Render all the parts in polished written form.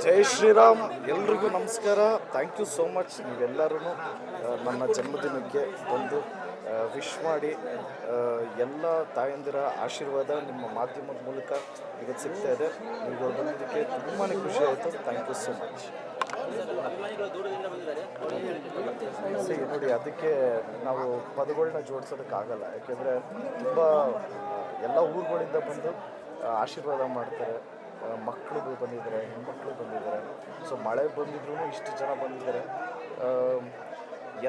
ಜೈ ಶ್ರೀರಾಮ್. ಎಲ್ರಿಗೂ ನಮಸ್ಕಾರ. Thank you so much. ನೀವೆಲ್ಲರೂ ನನ್ನ ಜನ್ಮದಿನಕ್ಕೆ ಬಂದು ವಿಶ್ ಮಾಡಿ ಎಲ್ಲ ತಾಯಂದಿರ ಆಶೀರ್ವಾದ ನಿಮ್ಮ ಮಾಧ್ಯಮದ ಮೂಲಕ ಇವತ್ತು ಸಿಗ್ತಾ ಇದೆ. ನೀವು ಬಂದಿದ್ದಕ್ಕೆ ತುಂಬಾ ಖುಷಿ ಆಯಿತು. Thank you so much. ನೋಡಿ, ಅದಕ್ಕೆ ನಾವು ಪದಗಳನ್ನ ಜೋಡಿಸೋದಕ್ಕಾಗಲ್ಲ. ಯಾಕೆಂದರೆ ತುಂಬ ಎಲ್ಲ ಊರುಗಳಿಂದ ಬಂದು ಆಶೀರ್ವಾದ ಮಾಡ್ತಾರೆ. ಮಕ್ಕಳು ಬಂದಿದ್ದಾರೆ, ಹೆಣ್ಮಕ್ಳು ಬಂದಿದ್ದಾರೆ. ಸೊ ಮಳೆ ಬಂದಿದ್ರೂ ಇಷ್ಟು ಜನ ಬಂದಿದ್ದಾರೆ.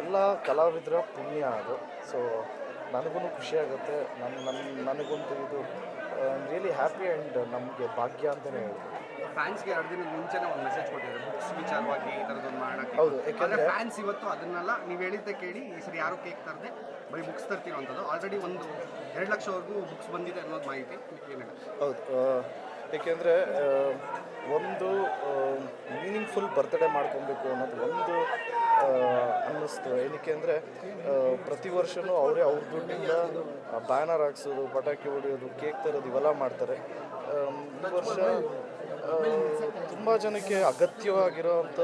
ಎಲ್ಲ ಕಲಾವಿದರ ಪುಣ್ಯ ಅದು. ಸೊ ನನಗೂ ಖುಷಿಯಾಗುತ್ತೆ. ನನಗಂತೂ ಇದು ರಿಯಲಿ ಹ್ಯಾಪಿ ಆ್ಯಂಡ್ ನಮಗೆ ಭಾಗ್ಯ ಅಂತಲೇ ಹೇಳ್ಬೋದು. ಫ್ಯಾನ್ಸ್ಗೆ 2 ದಿನದ ಮುಂಚೆನೇ ಒಂದು ಮೆಸೇಜ್ ಕೊಟ್ಟಿದ್ದಾರೆ ಬುಕ್ಸ್ ವಿಚಾರವಾಗಿ ಈ ಥರದೊಂದು ಮಾಡೋಕ್ಕೆ. ಹೌದು, ಯಾಕಂದರೆ ಫ್ಯಾನ್ಸ್ ಇವತ್ತು ಅದನ್ನೆಲ್ಲ ನೀವು ಹೇಳಿದ್ದೆ ಕೇಳಿ ಈ ಸರಿ ಯಾರು ಕೇಕ್ ತರದೆ ಬರೀ ಬುಕ್ಸ್ ತರ್ತಿರೋಂಥದ್ದು. ಆಲ್ರೆಡಿ ಒಂದು 2 ಲಕ್ಷವರೆಗೂ ಬುಕ್ಸ್ ಬಂದಿದೆ ಅನ್ನೋದು ಮಾಹಿತಿ ಏನಿದೆ. ಹೌದು, ಏಕೆಂದರೆ ಒಂದು ಮೀನಿಂಗ್ಫುಲ್ ಬರ್ತ್ಡೇ ಮಾಡ್ಕೊಬೇಕು ಅನ್ನೋದು ಒಂದು ಅನ್ನಿಸ್ತು. ಏನಕ್ಕೆ ಅಂದರೆ ಪ್ರತಿ ವರ್ಷವೂ ಅವರೇ ಅವ್ರ ದುಡ್ಡಿಂದ ಬ್ಯಾನರ್ ಹಾಕ್ಸೋದು, ಪಟಾಕಿ ಹೊಡೆಯೋದು, ಕೇಕ್ ತರೋದು ಇವೆಲ್ಲ ಮಾಡ್ತಾರೆ. ಈ ವರ್ಷ ತುಂಬ ಜನಕ್ಕೆ ಅಗತ್ಯವಾಗಿರೋವಂಥ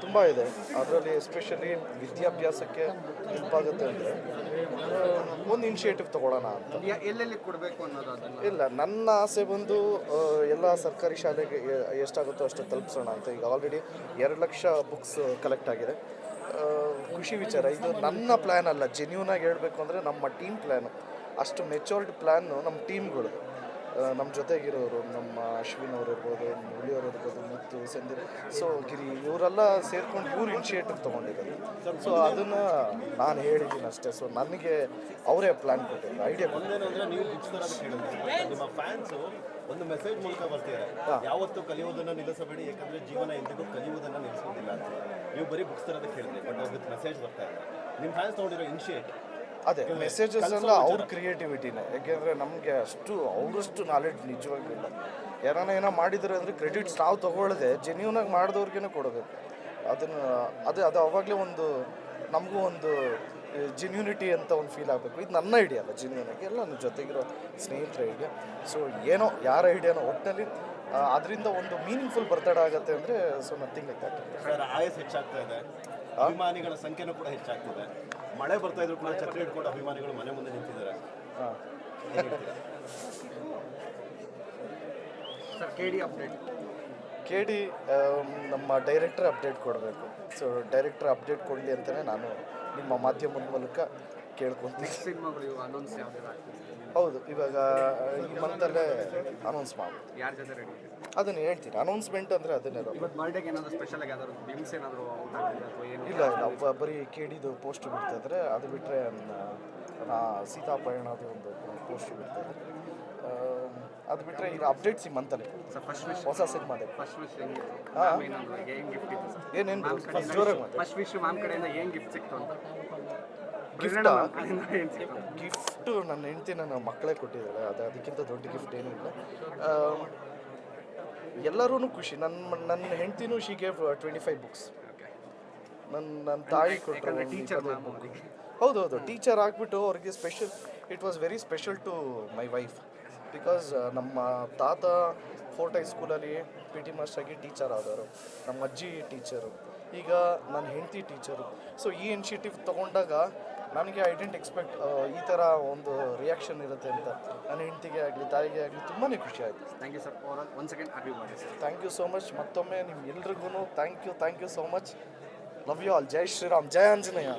ತುಂಬ ಇದೆ. ಅದರಲ್ಲಿ ಎಸ್ಪೆಷಲಿ ವಿದ್ಯಾಭ್ಯಾಸಕ್ಕೆ ಹೆಲ್ಪ್ ಆಗುತ್ತೆ ಅಂದರೆ ಒಂದು ಇನಿಷಿಯೇಟಿವ್ ತೊಗೊಳ್ಳೋಣ ಅಂತ. ಎಲ್ಲೆಲ್ಲಿ ಕೊಡಬೇಕು ಅನ್ನೋದು ಅದನ್ನು ಇಲ್ಲ, ನನ್ನ ಆಸೆ ಬಂದು ಎಲ್ಲ ಸರ್ಕಾರಿ ಶಾಲೆಗೆ ಎಷ್ಟಾಗುತ್ತೋ ಅಷ್ಟು ತಲುಪಿಸೋಣ ಅಂತ. ಈಗ ಆಲ್ರೆಡಿ 2 ಲಕ್ಷ ಬುಕ್ಸ್ ಕಲೆಕ್ಟ್ ಆಗಿದೆ. ಖುಷಿ ವಿಚಾರ. ಇದು ನನ್ನ ಪ್ಲ್ಯಾನ್ ಅಲ್ಲ. ಜೆನ್ಯೂನಾಗಿ ಹೇಳಬೇಕು ಅಂದರೆ ನಮ್ಮ ಟೀಮ್ ಪ್ಲ್ಯಾನು. ಅಷ್ಟು ಮೆಚೂರ್ಡ್ ಪ್ಲ್ಯಾನು ನಮ್ಮ ಟೀಮ್ಗಳು, ನಮ್ಮ ಜೊತೆಗಿರೋರು, ನಮ್ಮ ಅಶ್ವಿನ್ ಅವರು ಇರ್ಬೋದು, ಮುರಳಿಯವರು ಇರ್ಬೋದು, ಮುತ್ತು, ಸಂದೀಪ್, ಸೊ ಗಿರಿ, ಇವರೆಲ್ಲ ಸೇರ್ಕೊಂಡು ಇವ್ರು ಇನಿಷಿಯೇಟಿವ್ ತೊಗೊಂಡಿದ್ದಾರೆ. ಸೊ ಅದನ್ನು ನಾನು ಹೇಳಿದ್ದೀನಿ ಅಷ್ಟೇ. ಸೊ ನನಗೆ ಅವರೇ ಪ್ಲ್ಯಾನ್ ಕೊಟ್ಟಿದ್ದಾರೆ, ಐಡಿಯಾ ಕೊಟ್ಟಿದ್ದಾರೆ. ಅಂದರೆ ನೀವು ಬುಕ್ಸ್ ತರೋದು ಕೇಳಿದ್ರೆ ನಿಮ್ಮ ಫ್ಯಾನ್ಸು ಒಂದು ಮೆಸೇಜ್ ಮೂಲಕ ಬರ್ತಿದ್ದಾರೆ, ಯಾವತ್ತೂ ಕಲಿಯೋದನ್ನು ನಿಲ್ಲಿಸಬೇಡಿ, ಯಾಕಂದರೆ ಜೀವನ ಎಂದಿಗೂ ಕಲಿಯುವುದನ್ನು ನಿಲ್ಲಿಸೋದಿಲ್ಲ ಅಂತ. ನೀವು ಬರೀ ಬುಕ್ಸ್ ತರೋದಕ್ಕೆ ಹೇಳಿದ್ರಿ, ಬಟ್ ವಿತ್ ಮೆಸೇಜ್ ಬರ್ತಾ ಇದೆ. ನಿಮ್ಮ ಫ್ಯಾನ್ಸ್ ತೊಗೊಂಡಿರೋ ಇನಿಷಿಯೇಟ್ ಅದೇ ಮೆಸೇಜಸ್ ಎಲ್ಲ ಅವ್ರ ಕ್ರಿಯೇಟಿವಿಟಿನೇ. ಯಾಕೆಂದರೆ ನಮಗೆ ಅವರಷ್ಟು ನಾಲೆಡ್ಜ್ ನಿಜವಾಗಿಲ್ಲ. ಏನೋ ಮಾಡಿದ್ದಾರೆ ಅಂದರೆ ಕ್ರೆಡಿಟ್ಸ್ ನಾವು ತೊಗೊಳ್ಳದೆ ಜೆನ್ಯೂನಾಗಿ ಮಾಡಿದವ್ರಿಗೇ ಕೊಡಬೇಕು. ಅದು ಅವಾಗಲೇ ಒಂದು ನಮಗೂ ಒಂದು ಜೆನ್ಯೂನಿಟಿ ಅಂತ ಒಂದು ಫೀಲ್ ಆಗಬೇಕು. ಇದು ನನ್ನ ಐಡಿಯಾ ಅಲ್ಲ, ಜೆನ್ಯೂನಾಗಿ ಎಲ್ಲ ನನ್ನ ಜೊತೆಗಿರೋ ಸ್ನೇಹಿತರ ಐಡಿಯಾ. ಸೊ ಏನೋ ಯಾರ ಐಡಿಯಾನೋ ಒಟ್ಟಿನಲ್ಲಿ ಅದರಿಂದ ಒಂದು ಮೀನಿಂಗ್ಫುಲ್ ಬರ್ತಡೇ ಆಗುತ್ತೆ ಅಂದರೆ so nothing like that. Sir, ಆಯಸ್ ಹೆಚ್ಚಾಗ್ತಾ ಇದೆ, ಅಭಿಮಾನಿಗಳ ಸಂಖ್ಯೆನೂ ಕೂಡ ಹೆಚ್ಚಾಗ್ತಿದೆ. ಮಳೆ ಬರ್ತಾ ಇದ್ರು ಕೂಡ ಛತ್ರಿ ಹಿಡ್ಕೊಂಡು ಅಭಿಮಾನಿಗಳು ಮನೆ ಮುಂದೆ ನಿಂತಿದ್ದಾರೆ. Sir, KD update. KD ನಮ್ಮ ಡೈರೆಕ್ಟರ್ ಅಪ್ಡೇಟ್ ಕೊಡಬೇಕು. ಸೊ ಡೈರೆಕ್ಟರ್ ಅಪ್ಡೇಟ್ ಕೊಡಲಿ ಅಂತಲೇ ನಾನು ನಿಮ್ಮ ಮಾಧ್ಯಮದ ಮೂಲಕ ಕೇಳ್ಕೊತೀನಿ. ಸಿನಿಮಾಗಳು ಅನೌನ್ಸ್ ಯಾವ್ದು ಆಗ್ತದೆ? ಹೌದು, ಇವಾಗ ಈ ಮಂತಲ್ಲೇ ಅನೌನ್ಸ್ ಮಾಡ್ಬೋದು. ಯಾರ ಜೊತೆ ರೆಡಿ? ಅದನ್ನು ಹೇಳ್ತೀನಿ. ಅನೌನ್ಸ್ಮೆಂಟ್ ಅಂದರೆ ಅದನ್ನೇ. ಇವತ್ತು ಬರ್ಡೇಗೆ ಏನಾದರೂ ಸ್ಪೆಷಲ್ ಆಗಿ ಯಾವ್ದಾದ್ರು ಬಿಮ್ಸ್ ಏನಾದರೂ ಔಟ್ ಆಗಿದೆ ಅಥವಾ ಏನು? ಇಲ್ಲ, ಬರೀ KDದು ಪೋಸ್ಟ್ ಬಿಡ್ತಾಯಿದ್ರೆ. ಅದು ಬಿಟ್ಟರೆ ಸೀತಾಪಯಣದು ಒಂದು ಪೋಸ್ಟ್ ಬಿಡ್ತಾರೆ. ಅದು ಬಿಟ್ಟರೆ ಈಗ ಅಪ್ಡೇಟ್ಸ್ ಈ ಮಂತಲ್ಲಿ ಸರ್ ಫಸ್ಟ್ ವಿಶ್ ಹೊಸ ಸಿನಿಮಾದೆ. ಫಸ್ಟ್ ವಿಶ್ ಹೆಂಗೆ ಗಿಫ್ಟ್ ಇತ್ತು ಸರ್? ಏನೇನು ಜೋರಾಗಿ ಮಾಡಿ. ಫಸ್ಟ್ ವಿಶ್ ಮ್ಯಾಮ್ ಕಡೆಯಿಂದ ಏನು ಗಿಫ್ಟ್ ಸಿಕ್ತು ಅಂತ? ಗಿಫ್ಟು ನನ್ನ ಹೆಂಡ್ತಿ ನನ್ನ ಮಕ್ಕಳೇ ಕೊಟ್ಟಿದ್ದಾಳೆ. ಅದಕ್ಕಿಂತ ದೊಡ್ಡ ಗಿಫ್ಟ್ ಏನೂ ಇಲ್ಲ. ಎಲ್ಲರೂ ಖುಷಿ. ನನ್ನ ಹೆಂಡ್ತಿನೂ ಶಿ ಗೇವ್ 25 ಬುಕ್ಸ್. ನನ್ನ ತಾಯಿ ಕೊಟ್ಟರು ಟೀಚರ್. ಹೌದೌದು, ಟೀಚರ್ ಆಗಿಬಿಟ್ಟು ಅವ್ರಿಗೆ special. It was very special to my wife. Because ನಮ್ಮ ತಾತ ಫೋರ್ಟ್ ಹೈಸ್ಕೂಲಲ್ಲಿ PT ಮಾಸ್ಟರ್ ಆಗಿ ಟೀಚರ್ ಆದವರು, ನಮ್ಮ ಅಜ್ಜಿ ಟೀಚರು, ಈಗ ನನ್ನ ಹೆಂಡತಿ ಟೀಚರು. ಸೊ ಈ ಇನಿಷಿಯೇಟಿವ್ ತೊಗೊಂಡಾಗ ನನಗೆ ಐ ಡೆಂಟ್ ಎಕ್ಸ್ಪೆಕ್ಟ್ ಈ ಥರ ಒಂದು ರಿಯಾಕ್ಷನ್ ಇರುತ್ತೆ ಅಂತ. ನನ್ನ ಹೆಂಡತಿಗೆ ಆಗಲಿ ತಾಯಿಗೆ ಆಗಲಿ ತುಂಬಾ ಖುಷಿ ಆಯಿತು. Thank you sir. One second happy birthday sir. Thank you so much. ಮತ್ತೊಮ್ಮೆ ನಿಮ್ಗೆಲ್ರಿಗೂ thank you so much. Love you all. ಜೈ ಶ್ರೀರಾಮ್, ಜೈ ಆಂಜನೇಯ.